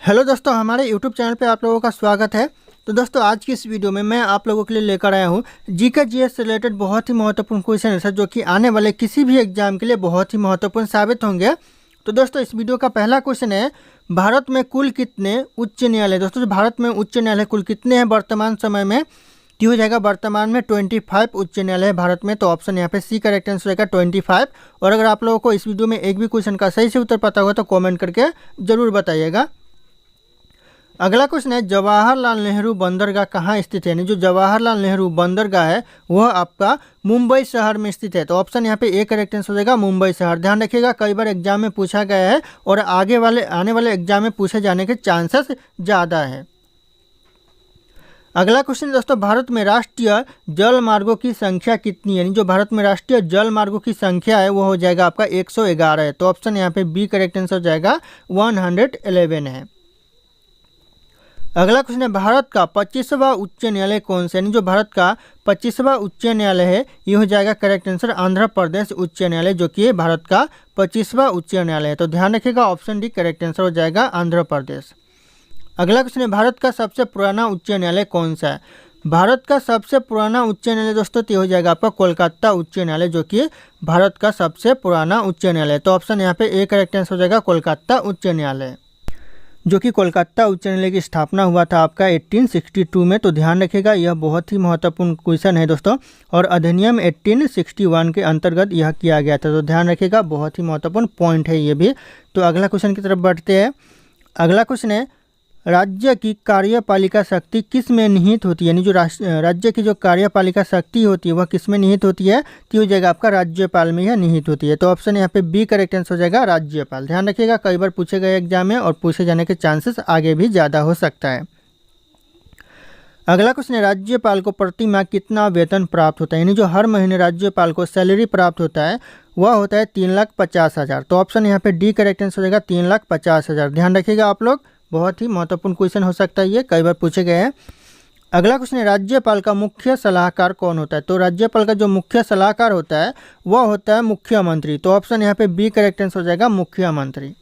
Hello दोस्तों, हमारे YouTube channel पे आप लोगों का स्वागत है। तो दोस्तों, आज की इस वीडियो में मैं आप लोगों के लिए लेकर आया हूँ जीके जीएस से रिलेटेड बहुत ही महत्वपूर्ण क्वेश्चन है जो कि आने वाले किसी भी एग्जाम के लिए बहुत ही महत्वपूर्ण साबित होंगे। तो दोस्तों, इस वीडियो का पहला क्वेश्चन है, भारत में कुल कितने उच्च न्यायालय। दोस्तों, भारत में उच्च न्यायालय कुल कितने हैं वर्तमान समय में? तो हो जाएगा वर्तमान में 25 उच्च न्यायालय है भारत में। तो ऑप्शन यहाँ पे सी करेक्ट आंसर रहेगा 25। और अगर आप लोगों को इस वीडियो में एक भी क्वेश्चन का सही से उत्तर पता होगा तो कॉमेंट करके जरूर बताइएगा। अगला क्वेश्चन है, जवाहरलाल नेहरू बंदरगाह कहाँ स्थित है? यानी जो जवाहरलाल नेहरू बंदरगाह है वह आपका मुंबई शहर में स्थित है। तो ऑप्शन यहाँ पे ए करेक्ट आंसर हो जाएगा मुंबई शहर। ध्यान रखिएगा, कई बार एग्जाम में पूछा गया है और आने वाले एग्जाम में पूछे जाने के चांसेस ज़्यादा है। अगला क्वेश्चन दोस्तों, भारत में राष्ट्रीय जल मार्गों की संख्या कितनी है? यानी जो भारत में राष्ट्रीय जल मार्गों की संख्या है वो हो जाएगा आपका 111 है। तो ऑप्शन यहाँ पे बी करेक्ट आंसर हो जाएगा 111 है। अगला क्वेश्चन है, भारत का 25वां उच्च न्यायालय कौन सा? यानी जो भारत का 25वां उच्च न्यायालय है ये हो जाएगा करेक्ट आंसर आंध्र प्रदेश उच्च न्यायालय, जो कि भारत का 25वां उच्च न्यायालय है। तो ध्यान रखिएगा, ऑप्शन डी करेक्ट आंसर हो जाएगा आंध्र प्रदेश। अगला क्वेश्चन है, भारत का सबसे पुराना उच्च न्यायालय कौन सा है? भारत का सबसे पुराना उच्च न्यायालय दोस्तों ये हो जाएगा आपका कोलकाता उच्च न्यायालय, जो कि भारत का सबसे पुराना उच्च न्यायालय। तो ऑप्शन यहाँ पे ए करेक्ट आंसर हो जाएगा कोलकाता उच्च न्यायालय, जो कि कोलकाता उच्च न्यायालय की स्थापना हुआ था आपका 1862 में। तो ध्यान रखिएगा, यह बहुत ही महत्वपूर्ण क्वेश्चन है दोस्तों, और अधिनियम 1861 के अंतर्गत यह किया गया था। तो ध्यान रखिएगा, बहुत ही महत्वपूर्ण पॉइंट है ये भी। तो अगला क्वेश्चन की तरफ बढ़ते हैं। अगला क्वेश्चन है, राज्य की कार्यपालिका शक्ति किस में निहित होती है? यानी जो राज्य की जो कार्यपालिका शक्ति होती है वह किस में निहित होती है? तो हो जाएगा आपका राज्यपाल में यह निहित होती है। तो ऑप्शन यहाँ पे बी करेक्ट आंसर हो जाएगा राज्यपाल। ध्यान रखिएगा, कई बार पूछे गए एग्जाम में और पूछे जाने के चांसेस आगे भी ज़्यादा हो सकता है। अगला क्वेश्चन है, राज्यपाल को प्रति माह कितना वेतन प्राप्त होता है? यानी जो हर महीने राज्यपाल को सैलरी प्राप्त होता है वह होता है 3,50,000। तो ऑप्शन यहाँ पे डी करेक्ट आंसर हो जाएगा 3,50,000। ध्यान रखिएगा आप लोग, बहुत ही महत्वपूर्ण क्वेश्चन हो सकता है ये, कई बार पूछे गए हैं। अगला क्वेश्चन है, राज्यपाल का मुख्य सलाहकार कौन होता है? तो राज्यपाल का जो मुख्य सलाहकार होता है वह होता है मुख्यमंत्री। तो ऑप्शन यहाँ पे बी करेक्ट आंसर हो जाएगा मुख्यमंत्री।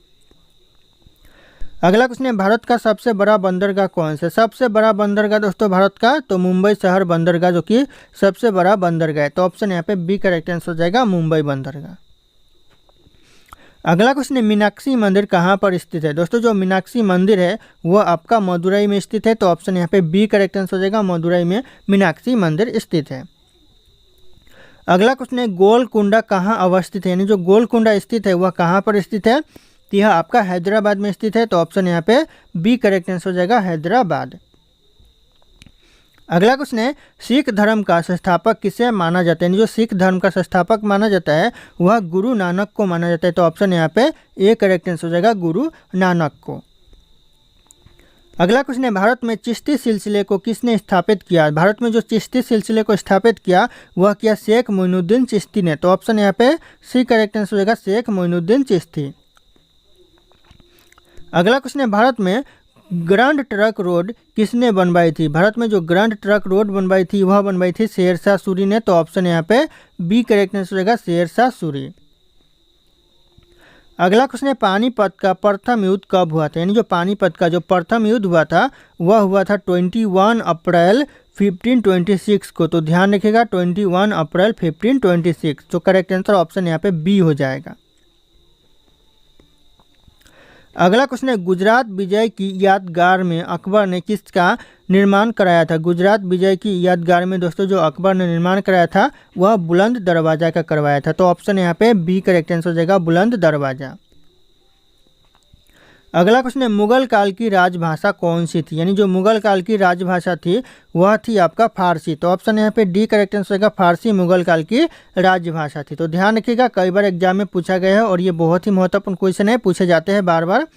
अगला क्वेश्चन है, भारत का सबसे बड़ा बंदरगाह कौन सा? सबसे बड़ा बंदरगाह दोस्तों भारत का तो मुंबई शहर बंदरगाह, जो कि सबसे बड़ा बंदरगाह है। तो ऑप्शन यहाँ पे बी करेक्ट आंसर हो जाएगा मुंबई बंदरगाह। अगला क्वेश्चन है, मीनाक्षी मंदिर कहाँ पर स्थित है? दोस्तों, जो मीनाक्षी मंदिर है वह आपका मदुरई में स्थित है। तो ऑप्शन यहाँ पे बी करेक्ट आंसर हो जाएगा मदुरई में मीनाक्षी मंदिर स्थित है। अगला क्वेश्चन है, गोलकुंडा कहाँ अवस्थित है? यानी जो गोलकुंडा स्थित है वह कहाँ पर स्थित है? तो यह आपका हैदराबाद में स्थित है। तो ऑप्शन यहाँ पे बी करेक्ट आंसर हो जाएगा हैदराबाद। अगला क्वेश्चन है, सिख धर्म का संस्थापक किसे माना जाता है? जो सिख धर्म का संस्थापक माना जाता है वह गुरु नानक को माना जाता है। तो ऑप्शन यहाँ पे ए करेक्ट आंसर हो जाएगा गुरु नानक को। अगला क्वेश्चन है, भारत में चिश्ती सिलसिले को किसने स्थापित किया? भारत में जो चिश्ती सिलसिले को स्थापित किया वह किया शेख मोइनुद्दीन चिश्ती ने। तो ऑप्शन यहाँ पे सी करेक्ट आंसर हो जाएगा शेख मोइनुद्दीन चिश्ती। अगला क्वेश्चन है, भारत में ग्रैंड ट्रंक रोड किसने बनवाई थी? भारत में जो ग्रैंड ट्रंक रोड बनवाई थी वह बनवाई थी शेरशाह सूरी ने। तो ऑप्शन यहाँ पे बी करेक्ट आंसर रहेगा शेरशाह सूरी। अगला क्वेश्चन है, पानीपत का प्रथम युद्ध कब हुआ था? यानी जो पानीपत का जो प्रथम युद्ध हुआ था वह हुआ था 21 अप्रैल 1526 को। तो ध्यान रखिएगा 21 अप्रैल 1526। तो करेक्ट आंसर ऑप्शन यहाँ पे बी हो जाएगा। अगला क्वेश्चन है, गुजरात विजय की यादगार में अकबर ने किसका निर्माण कराया था? गुजरात विजय की यादगार में दोस्तों जो अकबर ने निर्माण कराया था वह बुलंद दरवाजा का करवाया था। तो ऑप्शन यहाँ पे बी करेक्ट आंसर हो जाएगा बुलंद दरवाजा। अगला क्वेश्चन है, मुगल काल की राजभाषा कौन सी थी? यानी जो मुगल काल की राजभाषा थी वह थी आपका फारसी। तो ऑप्शन यहाँ पे डी करेक्ट आंसर होगा फारसी मुगल काल की राजभाषा थी। तो ध्यान रखिएगा, कई बार एग्जाम में पूछा गया है और ये बहुत ही महत्वपूर्ण क्वेश्चन है, पूछे जाते हैं बार बार।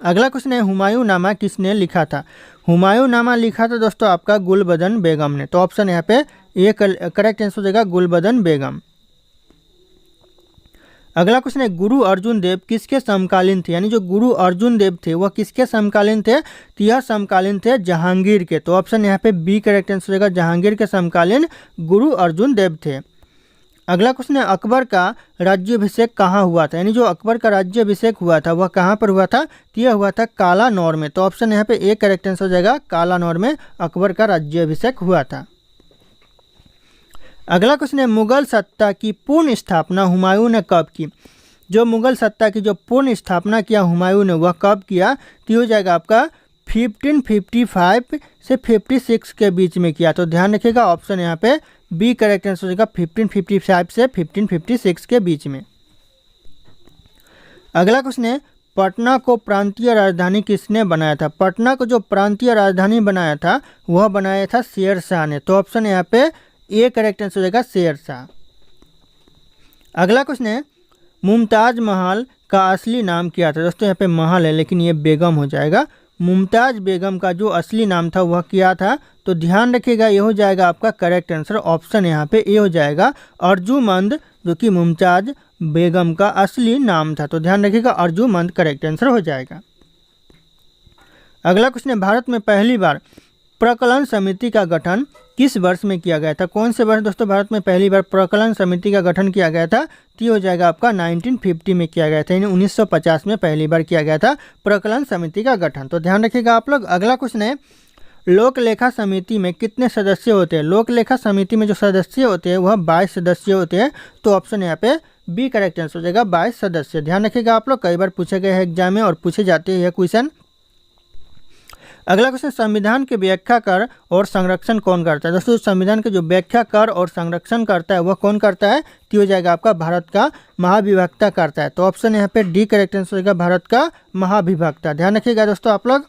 अगला क्वेश्चन है, हुमायूं नामा किसने लिखा था? हुमायूं नामा लिखा था दोस्तों आपका गुलबदन बेगम ने। तो ऑप्शन यहाँ पे ए करेक्ट आंसर हो जाएगा गुलबदन बेगम। अगला क्वेश्चन है, गुरु अर्जुन देव किसके समकालीन थे? यानी जो गुरु अर्जुन देव थे वह किसके समकालीन थे? तो यह समकालीन थे जहांगीर के। तो ऑप्शन यहाँ पे बी करेक्ट आंसर होगा जहांगीर के समकालीन गुरु अर्जुन देव थे। अगला क्वेश्चन है अकबर का राज्याभिषेक कहाँ हुआ था, यानी जो अकबर का राज्याभिषेक हुआ था वह कहाँ पर हुआ था, तो यह हुआ था कालानौर में। तो ऑप्शन यहाँ पे ए करेक्ट आंसर हो जाएगा, कालानौर में अकबर का राज्याभिषेक हुआ था। अगला क्वेश्चन है मुगल सत्ता की पूर्ण स्थापना हुमायूं ने कब की। जो मुगल सत्ता की जो पूर्ण स्थापना किया हुमायूं ने वह कब किया, तो हो जाएगा आपका 1555 से 56 के बीच में किया। तो ध्यान रखिएगा ऑप्शन यहाँ पे बी करेक्ट आंसर हो जाएगा, 1555 से 1556 के बीच में। अगला क्वेश्चन है पटना को प्रांतीय राजधानी किसने बनाया था। पटना को जो प्रांतीय राजधानी बनाया था वह बनाया था शेर शाह ने। तो ऑप्शन यहाँ पे ए करेक्ट आंसर हो जाएगा, शेर शाह। अगला क्वेश्चन है मुमताज महल का असली नाम क्या था। दोस्तों यहाँ पे महल है लेकिन ये बेगम हो जाएगा। मुमताज बेगम का जो असली नाम था वह क्या था, तो ध्यान रखिएगा ये हो जाएगा आपका करेक्ट आंसर, ऑप्शन यहाँ पे ए हो जाएगा, अर्जुमंद, जो कि मुमताज बेगम का असली नाम था। तो ध्यान रखिएगा अर्जुमंद करेक्ट आंसर हो जाएगा। अगला क्वेश्चन है भारत में पहली बार प्रकलन समिति का गठन किस वर्ष में किया गया था। कौन से वर्ष दोस्तों भारत में पहली बार प्रकलन समिति का गठन किया गया था, तो हो जाएगा आपका 1950 में किया गया था, यानी 1950 में पहली बार किया गया था प्रकलन समिति का गठन। तो ध्यान रखिएगा आप लोग। अगला क्वेश्चन है लोक लेखा समिति में कितने सदस्य होते हैं। लोक लेखा समिति में जो सदस्य होते हैं वह 22 सदस्य होते हैं। तो ऑप्शन यहाँ पे बी करेक्ट आंसर हो जाएगा, 22 सदस्य। ध्यान रखिएगा आप लोग, कई बार पूछे गए हैं एग्जाम में और पूछे जाते हैं यह क्वेश्चन। अगला क्वेश्चन संविधान की व्याख्या कर और संरक्षण कौन करता है। दोस्तों संविधान के जो व्याख्या कर और संरक्षण करता है वह कौन करता है, तो हो जाएगा आपका भारत का महाधिवक्ता करता है। तो ऑप्शन यहाँ पे डी करेक्ट आंसर होगा, भारत का महाधिवक्ता। ध्यान रखिएगा दोस्तों आप लोग।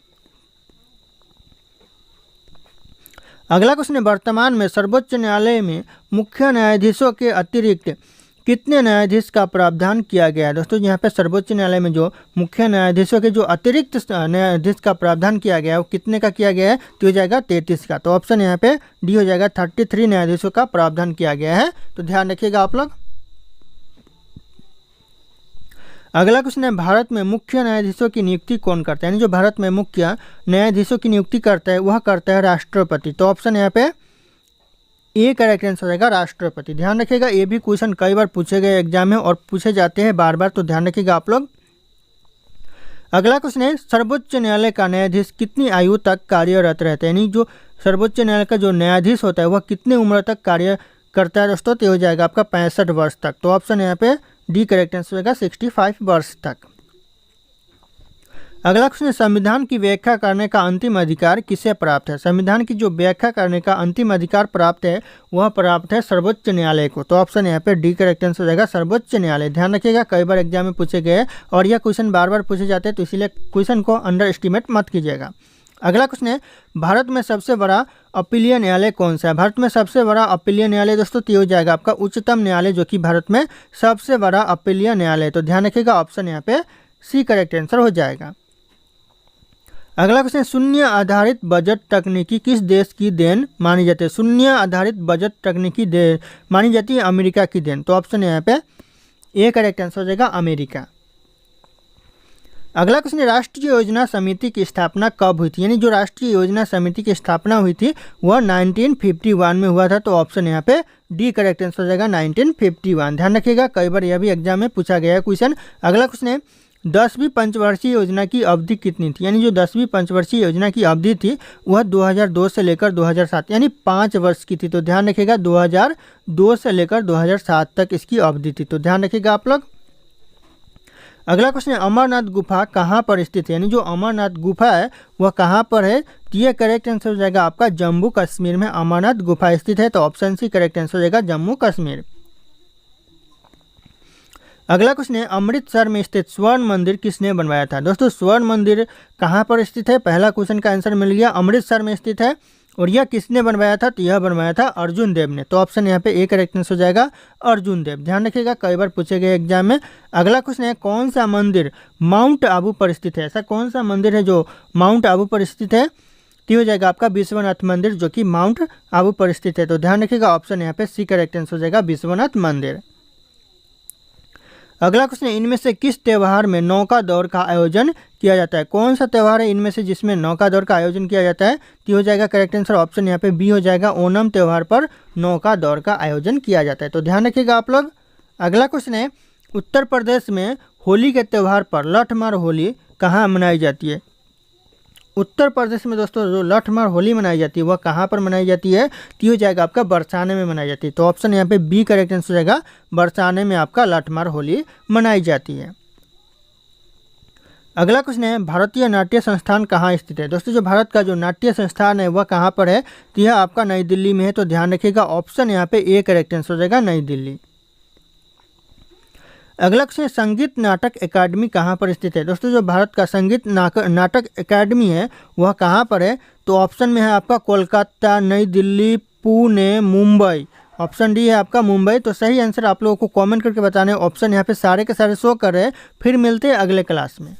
अगला क्वेश्चन है वर्तमान में सर्वोच्च न्यायालय में मुख्य न्यायाधीशों के अतिरिक्त कितने न्यायाधीश का प्रावधान किया गया है। दोस्तों यहाँ पे सर्वोच्च न्यायालय में जो मुख्य न्यायाधीशों के जो अतिरिक्त न्यायाधीश का प्रावधान किया गया है वो कितने का किया गया है, तो हो जाएगा 33 का। तो ऑप्शन यहाँ पे डी हो जाएगा, 33 न्यायाधीशों का प्रावधान किया गया है। तो ध्यान रखिएगा आप लोग। अगला क्वेश्चन है भारत में मुख्य न्यायाधीशों की नियुक्ति कौन करता है, यानी जो भारत में मुख्य न्यायाधीशों की नियुक्ति करता है वह करता है राष्ट्रपति। तो ऑप्शन यहाँ पे ए करेक्ट आंसर हो जाएगा, राष्ट्रपति। ध्यान रखिएगा ये भी क्वेश्चन कई बार पूछे गए एग्जाम में और पूछे जाते हैं बार बार, तो ध्यान रखिएगा आप लोग। अगला क्वेश्चन है सर्वोच्च न्यायालय का न्यायाधीश कितनी आयु तक कार्यरत रहता है, यानी जो सर्वोच्च न्यायालय का जो न्यायाधीश होता है वह कितनी उम्र तक कार्य करता है दोस्तों, तो हो जाएगा आपका 65 वर्ष तक। तो ऑप्शन यहाँ पे डी करेक्ट आंसर होगा, 65 वर्ष तक। अगला क्वेश्चन है संविधान की व्याख्या करने का अंतिम अधिकार किसे प्राप्त है। संविधान की जो व्याख्या करने का अंतिम अधिकार प्राप्त है वह प्राप्त है सर्वोच्च न्यायालय को। तो ऑप्शन यहाँ पे डी करेक्ट आंसर हो जाएगा, सर्वोच्च न्यायालय। ध्यान रखिएगा कई बार एग्जाम में पूछे गए और यह क्वेश्चन बार बार पूछे जाते हैं, तो इसीलिए क्वेश्चन को अंडर एस्टिमेट मत कीजिएगा। अगला क्वेश्चन है भारत में सबसे बड़ा अपीलीय न्यायालय कौन सा है। भारत में सबसे बड़ा अपीलीय न्यायालय दोस्तों तो हो जाएगा आपका उच्चतम न्यायालय, जो कि भारत में सबसे बड़ा अपीलीय न्यायालय। तो ध्यान रखिएगा ऑप्शन यहाँ पे सी करेक्ट आंसर हो जाएगा। अगला क्वेश्चन शून्य आधारित बजट तकनीकी किस देश की देन मानी जाती है। शून्य आधारित बजट तकनीकी देन मानी जाती है अमेरिका की देन। तो ऑप्शन यहाँ पे ए करेक्ट आंसर हो जाएगा, अमेरिका। अगला क्वेश्चन राष्ट्रीय योजना समिति की स्थापना कब हुई थी, यानी जो राष्ट्रीय योजना समिति की स्थापना हुई थी वह 1951 में हुआ था। तो ऑप्शन यहाँ पे डी करेक्ट आंसर हो जाएगा, 1951। ध्यान रखिएगा कई बार यह भी एग्जाम में पूछा गया है क्वेश्चन। अगला क्वेश्चन है 10वीं पंचवर्षीय योजना की अवधि कितनी थी, यानी जो 10वीं पंचवर्षीय योजना की अवधि थी वह 2002 से लेकर 2007 यानी 5 वर्ष की थी। तो ध्यान रखिएगा 2002 से लेकर 2007 तक इसकी अवधि थी। तो ध्यान रखिएगा आप लोग। अगला क्वेश्चन है अमरनाथ गुफा कहाँ पर स्थित है, यानी जो अमरनाथ गुफा है वह कहाँ पर है, तो यह करेक्ट आंसर हो जाएगा आपका जम्मू कश्मीर में अमरनाथ गुफा स्थित है। तो ऑप्शन सी करेक्ट आंसर हो जाएगा, जम्मू कश्मीर। अगला क्वेश्चन है अमृतसर में स्थित स्वर्ण मंदिर किसने बनवाया था। दोस्तों स्वर्ण मंदिर कहाँ पर स्थित है, पहला क्वेश्चन का आंसर मिल गया, अमृतसर में स्थित है। और यह किसने बनवाया था, तो यह बनवाया था अर्जुन देव ने। तो ऑप्शन यहाँ पे ए करेक्ट आंसर हो जाएगा, अर्जुन देव। ध्यान रखिएगा कई बार पूछे गए एग्जाम में। अगला क्वेश्चन है कौन सा मंदिर माउंट आबू पर स्थित है। ऐसा कौन सा मंदिर है जो माउंट आबू पर स्थित है, तो हो जाएगा आपका विश्वनाथ मंदिर, जो कि माउंट आबू पर स्थित है। तो ध्यान रखिएगा ऑप्शन यहाँ पे सी करेक्ट आंसर हो जाएगा, विश्वनाथ मंदिर। अगला क्वेश्चन है, इनमें से किस त्यौहार में नौका दौड़ का आयोजन किया जाता है? कौन सा त्यौहार है इनमें से जिसमें नौका दौड़ का आयोजन किया जाता है? तो हो जाएगा करेक्ट आंसर ऑप्शन यहाँ पे बी हो जाएगा, ओणम त्यौहार पर नौका दौड़ का आयोजन किया जाता है। तो ध्यान रखिएगा आप लोग। अगला क्वेश्चन है, उत्तर प्रदेश में होली के त्यौहार पर लठमार होली कहाँ मनाई जाती है? उत्तर प्रदेश में दोस्तों जो लठमार होली मनाई जाती है वह कहाँ पर मनाई जाती है? तो हो जाएगा आपका बरसाने में मनाई जाती है। तो ऑप्शन यहाँ पे बी करेक्ट आंसर हो जाएगा, बरसाने में आपका लठमार होली मनाई जाती है। अगला क्वेश्चन है, भारतीय नाट्य संस्थान कहाँ स्थित है? दोस्तों जो भारत का जो नाट्य संस्थान है वह कहाँ पर है? तो यह आपका नई दिल्ली में है। तो ध्यान रखिएगा ऑप्शन यहाँ पे ए करेक्ट आंसर हो जाएगा, नई दिल्ली। अगला क्वेश्चन, संगीत नाटक एकेडमी कहाँ पर स्थित है? दोस्तों जो भारत का संगीत नाटक एकेडमी है वह कहाँ पर है? तो ऑप्शन में है आपका कोलकाता, नई दिल्ली, पुणे, मुंबई। ऑप्शन डी है आपका मुंबई। तो सही आंसर आप लोगों को कमेंट करके बताना है। ऑप्शन यहाँ पे सारे के सारे शो कर रहे हैं। फिर मिलते हैं अगले क्लास में।